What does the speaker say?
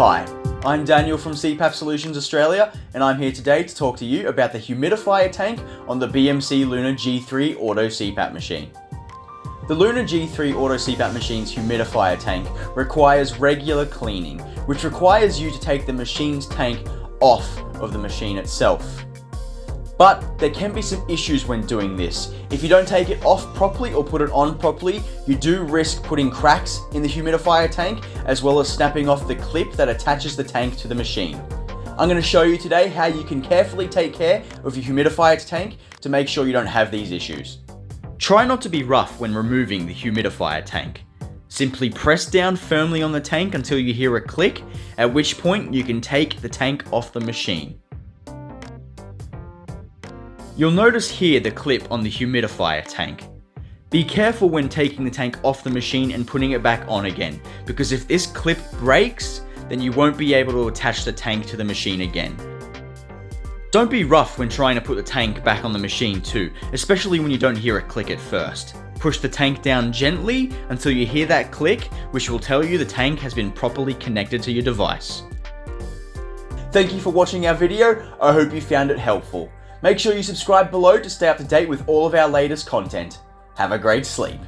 Hi, I'm Daniel from CPAP Solutions Australia, and I'm here today to talk to you about the humidifier tank on the BMC Luna G3 Auto CPAP machine. The Luna G3 Auto CPAP machine's humidifier tank requires regular cleaning, which requires you to take the machine's tank off of the machine itself. But there can be some issues when doing this. If you don't take it off properly or put it on properly, you do risk putting cracks in the humidifier tank, as well as snapping off the clip that attaches the tank to the machine. I'm going to show you today how you can carefully take care of your humidifier tank to make sure you don't have these issues. Try not to be rough when removing the humidifier tank. Simply press down firmly on the tank until you hear a click, at which point you can take the tank off the machine. You'll notice here the clip on the humidifier tank. Be careful when taking the tank off the machine and putting it back on again, because if this clip breaks, then you won't be able to attach the tank to the machine again. Don't be rough when trying to put the tank back on the machine too, especially when you don't hear a click at first. Push the tank down gently until you hear that click, which will tell you the tank has been properly connected to your device. Thank you for watching our video. I hope you found it helpful. Make sure you subscribe below to stay up to date with all of our latest content. Have a great sleep.